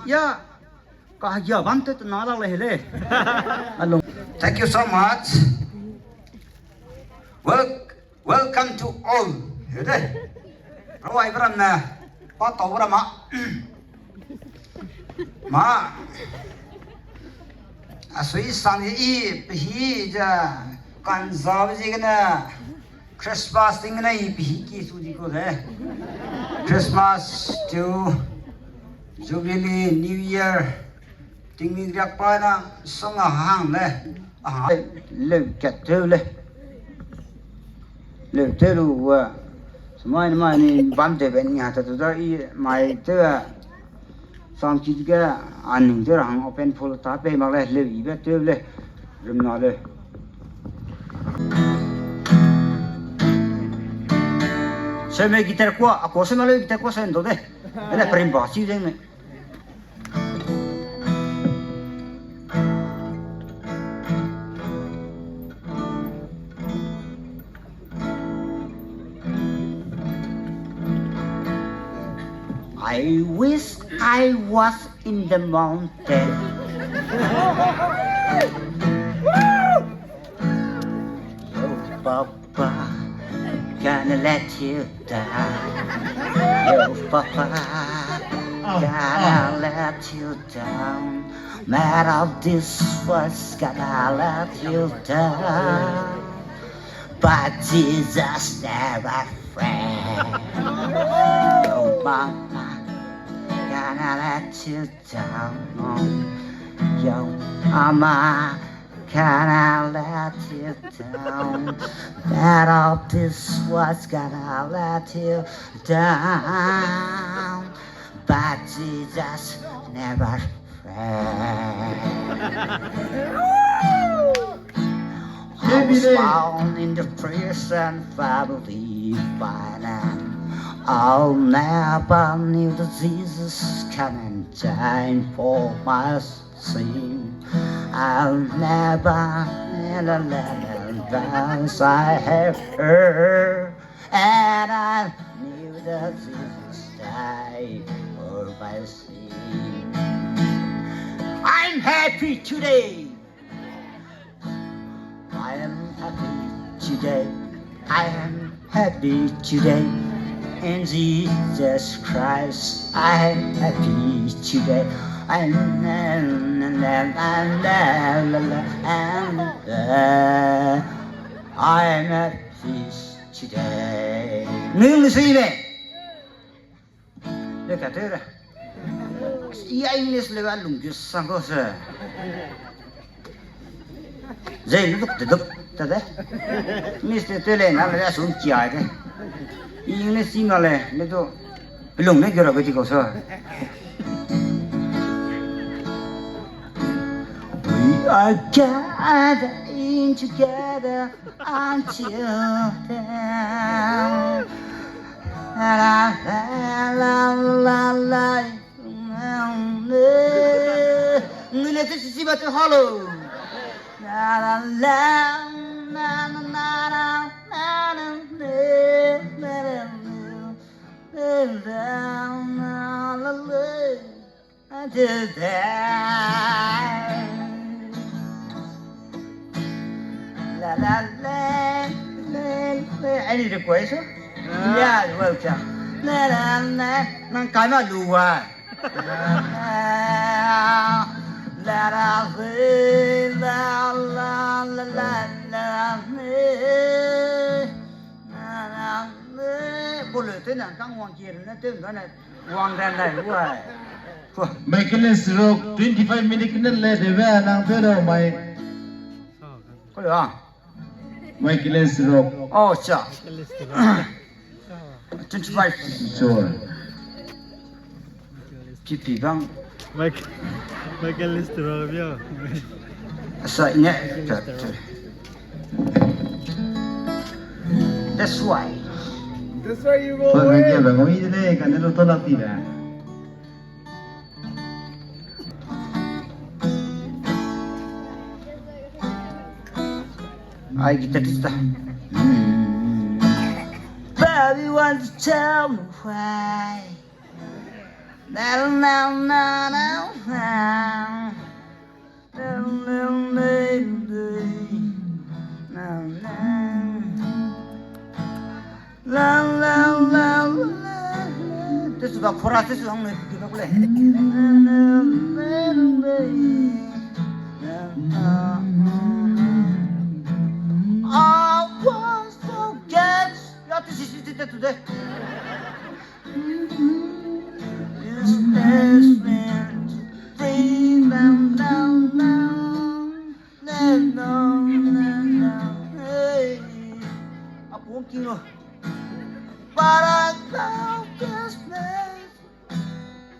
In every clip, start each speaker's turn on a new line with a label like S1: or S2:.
S1: Ya, kahya bantu tu nala leh. Along.
S2: Thank you so much. Welcome to all. Yaudah. Rawai beram na. Patau beram mak. Mak. Asui sang i pihi ja kan zab ji kena Christmas thing na i pihi ki suji ko hai. Christmas to Jubilee New Year ting rak pa na song a hang le.
S1: Le kat tu le. Le tu lu semua ni bam de ben nya ta tu da i mai tu sang chi ga an tu rang open full ta pe ma le le i be tu le rum na le. Zeme gitar qua, a cosa me lo gitar qua sento de. Ed è per imbassi de. I wish I was in the mountain. Oh, Papa, gonna let you down. Oh, Papa, gonna let you down. Mad of this was gonna let you down. But Jesus never friend. Oh, Mama, gonna let you down. Yo, Mama, gonna let you down. That all this was gonna let you down. But Jesus never failed. I was found in the prison family by now. I'll never knew that Jesus come and die for my sin. I'll never dance I have heard, and I knew that Jesus died for my sin. I'm happy today. I am happy today. I am happy today. In Jesus Christ, I am happy today. I'm at peace today. Nương suy về. Được cả thế rồi. Ý English là bạn lùng chứ sang có sợ. Dây nó đục ta đấy. Mr. Tôi lên nó là xuống chạy đấy. English gì mà lên, nó to lùng đấy cái gì có sợ. We are gathering together until then. La la la la la. Người lên tới xí bát hollow. La la la la la la la Any request? Yeah, welcome. Nang cái mà lù à. La la la la la la. Bộ lưỡi thế nào các hoàng kia nó tên đó này hoàng đèn này quá.
S3: Mày cái lên stroke 25 minutes cái lên để về nàng tới đâu mày?
S1: Có được không?
S3: Mày cái lên stroke.
S1: Oh, chà. 25.
S3: Sure.
S1: Chị phỉ văng.
S4: Mày cái list rồi biết không?
S1: Sợ nhẹ. That's why.
S4: That's why you go
S3: Thôi mày kia
S4: away.
S3: phải có ý thế này, cái này nó tốt lắm thì đã.
S1: Ay, guitarrista. Baby, want to tell me why
S2: Now, now, now, now, now. Now, now, now, now. La la la la. This is the chorus. This is only the play. I want to get. Yeah, this is it today. Is this meant to bring them down, down, down, down, down, hey. I'm walking on. But I love this place.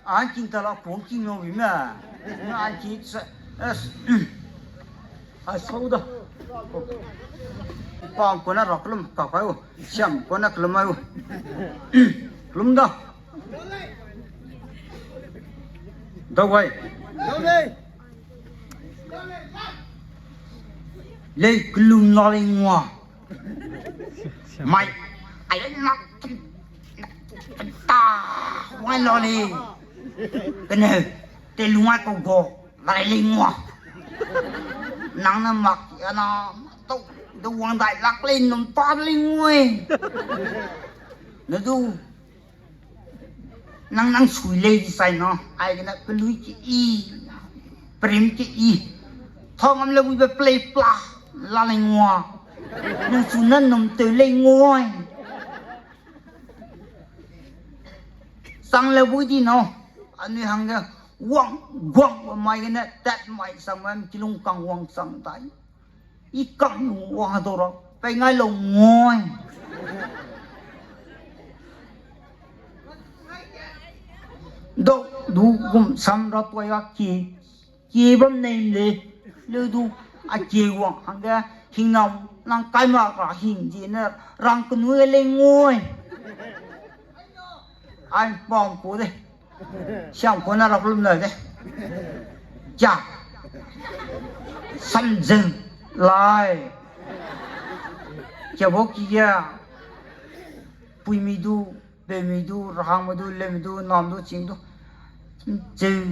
S2: I think that I'm walking on with me. I think it's I saw the Pong của nó rọc lum cọc ấy, xem của nó lum ấy, lum đó. Đâu vậy?
S4: Đâu đây?
S2: Lấy lum nó lên ngoài. Mày, ai lấy nó ta, ngoài nó đi. Cái này, tên luôn ai cũng có, lại lên ngoài. Nắng nó mặc nó tụ tôi hoàng đại lắc lên nó to lên ngoài nó du nắng sủi lên đi sai nó ai cái lưới cái y prem cái y thong âm lên với play pla la lên ngoài nó sủi nâng nằm từ lên ngoài sang lên vui đi nó anh đi hàng cái quăng quăng mày cái này tết mày sang em chỉ lung căng quăng sang tay ít căng quăng thôi đó phải ngay lồng ngồi đâu đủ cũng sắm ra tuổi các chị bấm nêm đi lưu đủ à chị quăng hàng cái hình nào năng cái mà cả hình gì nữa răng cái nuôi lên ngồi anh bom của đây xem con nào lum lời đấy chà săn rừng lại chả bố kia bùi mì đu bê mì đu rang mì đu lê mì đu nằm đu chim đu chữ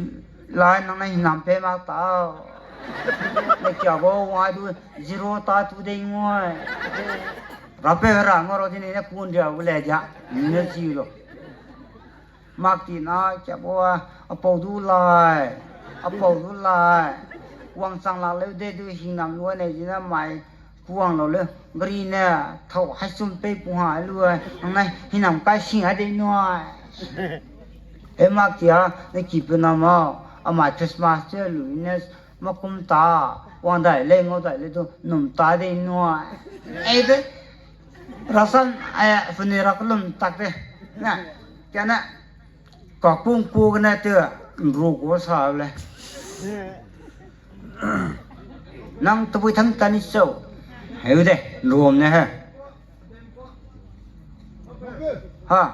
S2: lại năng này nằm bê mà tao để chả bố ngoài đu zero ta tu đây ngoài rap bê rang ngồi thì này cuốn điều lệ ja nhớ gì rồi mặc thì nó chả bố bầu đu lại quăng sang là lấy đây đôi hình nằm luôn này chỉ là mày quăng nó lên green nè thầu hay xung pe bùn hải luôn hôm nay hình nằm cái xin ở đây nữa em mặc thì nó kịp nó mà mà Christmas chơi lụi nè mà cũng ta quăng đại lên ngồi đại lên tôi nằm ta đây nữa ấy đấy rasan ai phần này ra lum tắc đấy nè cái này có cung cu cái này chưa rủ của sao này năng tôi thắng tani sâu hiểu đấy rùm này ha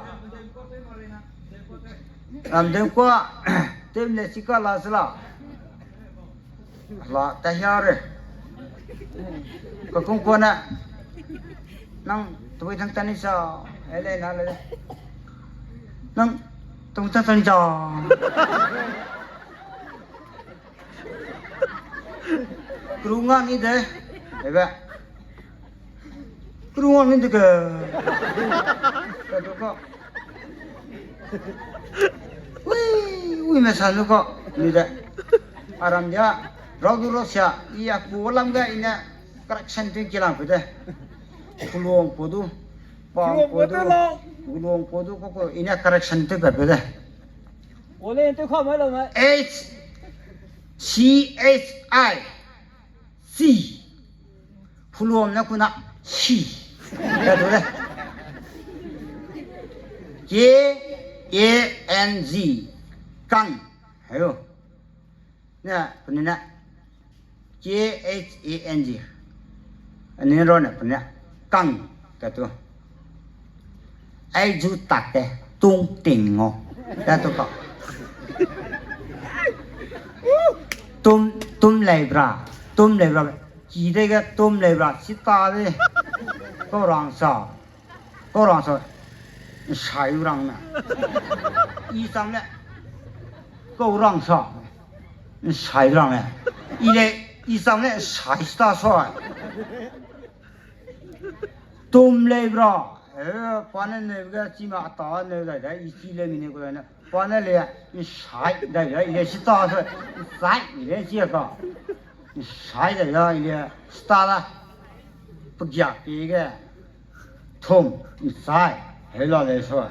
S2: làm đêm qua đêm này chỉ có là gì là tay rồi có cung cu nè năng tôi thắng tani sâu ấy đây là đây năng tôi thắng tani sâu kerungan ini deh, ya kerungan ini ke, kok, wih, misalnya kok, ini deh, aram dia, ragu rosya, iya kualam gak ini, correction tu kilang betul, puluh podu, puluh podu kok, ini correction tu betul.
S4: Boleh itu kau mana mana?
S2: CHI C puluh nak guna C, ya tu deh. KANG kang, ayo, ni apa ni nak? KHANG, ini rona apa ni? Kang, kata. Ai juta deh, tung tingo, kata kau. Tum lay bra chỉ đây cái tum lay bra xí ta đi có rang sao sai rang nè y sang nè
S1: 够让上，晒让嘞，一上嘞晒大帅，东嘞不啦？关那个起码打那个在一起里面那个呢，关那里你晒的呀，也是大帅，晒也这个，你晒的呀也是大了，不假别个，痛你晒，还老来说。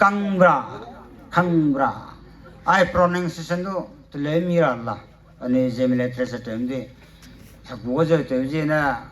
S1: Kangbra, I pronunciation tu telemi Allah, ane Zeme Naga terus terus tu, aku aja tu je na